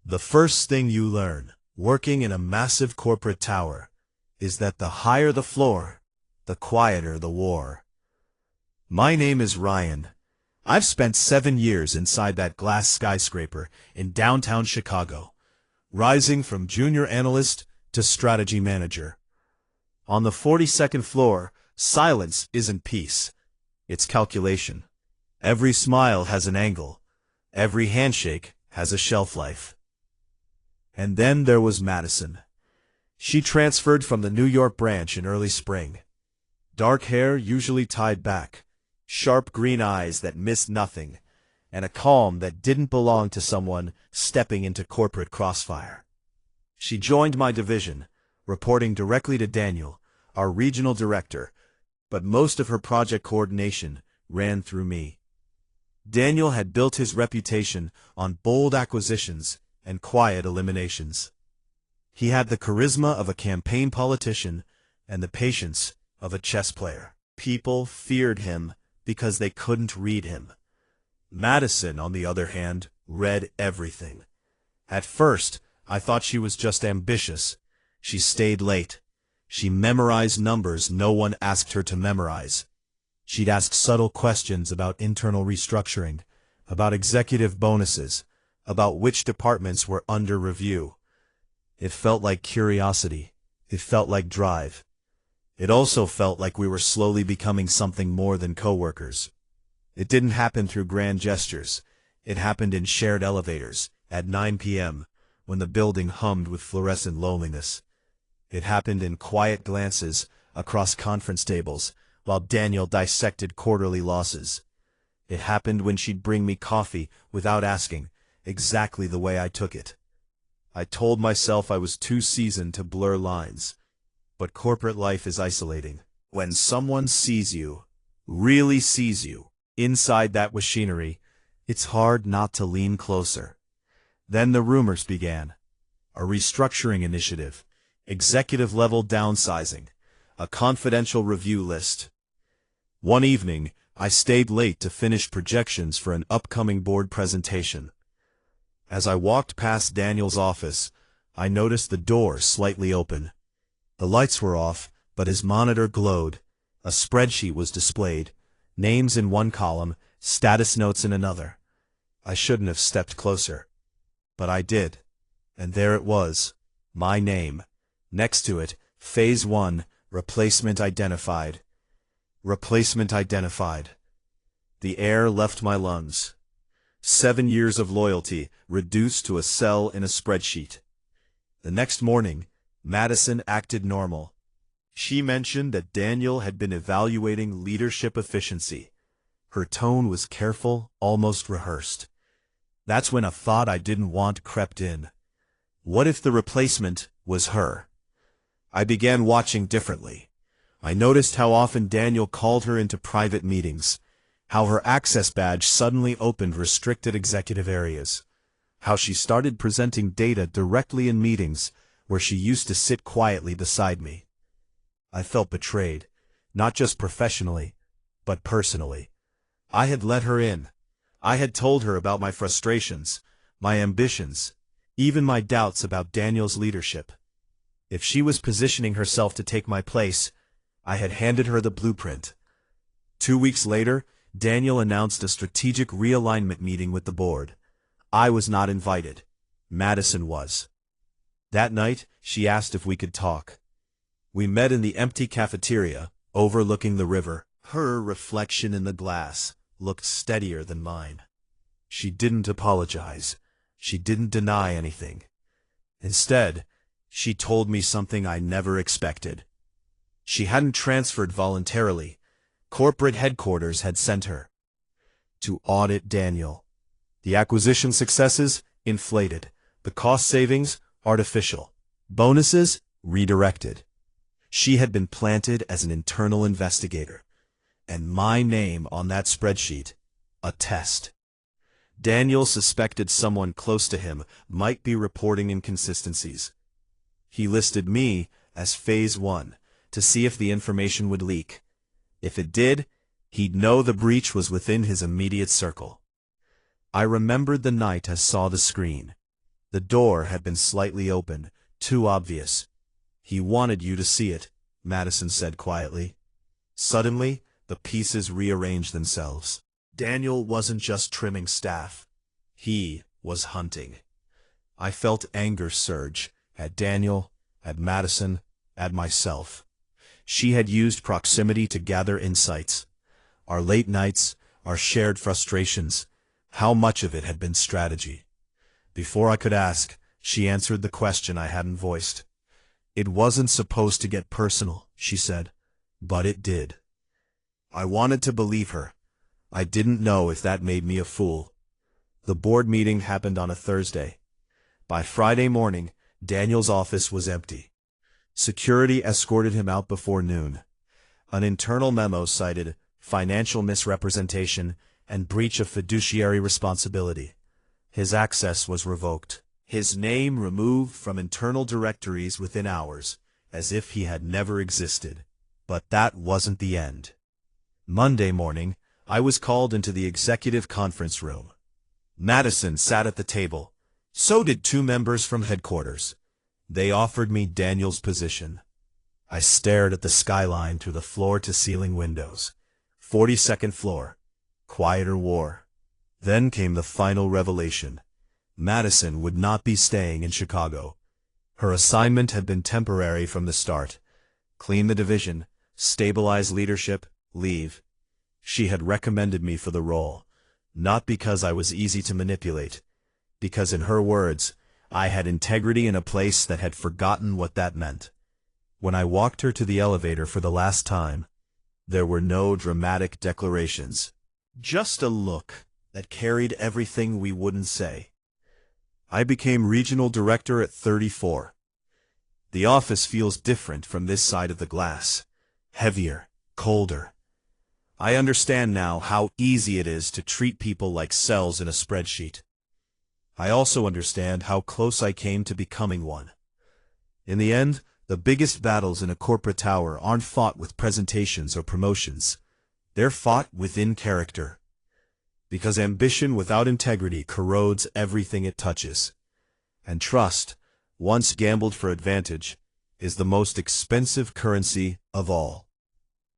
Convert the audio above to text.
The first thing you learn, working in a massive corporate tower, is that the higher the floor, the quieter the war. My name is Ryan. I've spent 7 years inside that glass skyscraper in downtown Chicago, rising from junior analyst to strategy manager. On the 42nd floor, silence isn't peace. It's calculation. Every smile has an angle. Every handshake has a shelf life. And then there was Madison. She transferred from the New York branch in early spring. Dark hair usually tied back, sharp green eyes that missed nothing, and a calm that didn't belong to someone stepping into corporate crossfire. She joined my division, reporting directly to Daniel, our regional director, but most of her project coordination ran through me. Daniel had built his reputation on bold acquisitions and quiet eliminations. He had the charisma of a campaign politician and the patience of a chess player. People feared him because they couldn't read him. Madison, on the other hand, read everything. At first, I thought she was just ambitious. She stayed late. She memorized numbers no one asked her to memorize. She'd ask subtle questions about internal restructuring, about executive bonuses, about which departments were under review. It felt like curiosity. It felt like drive. It also felt like we were slowly becoming something more than coworkers. It didn't happen through grand gestures. It happened in shared elevators, at 9 p.m., when the building hummed with fluorescent loneliness. It happened in quiet glances across conference tables, while Daniel dissected quarterly losses. It happened when she'd bring me coffee without asking, exactly the way I took it. I told myself I was too seasoned to blur lines. But corporate life is isolating. When someone sees you, really sees you, inside that machinery, it's hard not to lean closer. Then the rumors began. A restructuring initiative, executive-level downsizing, a confidential review list. One evening, I stayed late to finish projections for an upcoming board presentation. As I walked past Daniel's office, I noticed the door slightly open. The lights were off, but his monitor glowed. A spreadsheet was displayed, names in one column, status notes in another. I shouldn't have stepped closer. But I did. And there it was, my name. Next to it, Phase 1, Replacement Identified. Replacement identified. The air left my lungs. 7 years of loyalty reduced to a cell in a spreadsheet. The next morning, Madison acted normal. She mentioned that Daniel had been evaluating leadership efficiency. Her tone was careful, almost rehearsed. That's when a thought I didn't want crept in. What if the replacement was her? I began watching differently. I noticed how often Daniel called her into private meetings, how her access badge suddenly opened restricted executive areas, how she started presenting data directly in meetings where she used to sit quietly beside me. I felt betrayed, not just professionally, but personally. I had let her in. I had told her about my frustrations, my ambitions, even my doubts about Daniel's leadership. If she was positioning herself to take my place, I had handed her the blueprint. 2 weeks later, Daniel announced a strategic realignment meeting with the board. I was not invited. Madison was. That night, she asked if we could talk. We met in the empty cafeteria, overlooking the river. Her reflection in the glass looked steadier than mine. She didn't apologize. She didn't deny anything. Instead, she told me something I never expected. She hadn't transferred voluntarily. Corporate headquarters had sent her to audit Daniel. The acquisition successes, inflated. The cost savings, artificial. Bonuses, redirected. She had been planted as an internal investigator. And my name on that spreadsheet, a test. Daniel suspected someone close to him might be reporting inconsistencies. He listed me as Phase 1 to see if the information would leak. If it did, he'd know the breach was within his immediate circle. I remembered the night I saw the screen. The door had been slightly open, too obvious. "He wanted you to see it," Madison said quietly. Suddenly, the pieces rearranged themselves. Daniel wasn't just trimming staff. He was hunting. I felt anger surge, at Daniel, at Madison, at myself. She had used proximity to gather insights. Our late nights, our shared frustrations, how much of it had been strategy? Before I could ask, she answered the question I hadn't voiced. "It wasn't supposed to get personal," she said, "but it did." I wanted to believe her. I didn't know if that made me a fool. The board meeting happened on a Thursday. By Friday morning, Daniel's office was empty. Security escorted him out before noon. An internal memo cited financial misrepresentation and breach of fiduciary responsibility. His access was revoked. His name removed from internal directories within hours, as if he had never existed. But that wasn't the end. Monday morning, I was called into the executive conference room. Madison sat at the table. So did two members from headquarters. They offered me Daniel's position. I stared at the skyline through the floor-to-ceiling windows. 42nd floor. Quieter war. Then came the final revelation. Madison would not be staying in Chicago. Her assignment had been temporary from the start. Clean the division, stabilize leadership, leave. She had recommended me for the role, not because I was easy to manipulate, because in her words, I had integrity in a place that had forgotten what that meant. When I walked her to the elevator for the last time, there were no dramatic declarations. Just a look that carried everything we wouldn't say. I became regional director at 34. The office feels different from this side of the glass. Heavier, colder. I understand now how easy it is to treat people like cells in a spreadsheet. I also understand how close I came to becoming one. In the end, the biggest battles in a corporate tower aren't fought with presentations or promotions. They're fought within character. Because ambition without integrity corrodes everything it touches. And trust, once gambled for advantage, is the most expensive currency of all.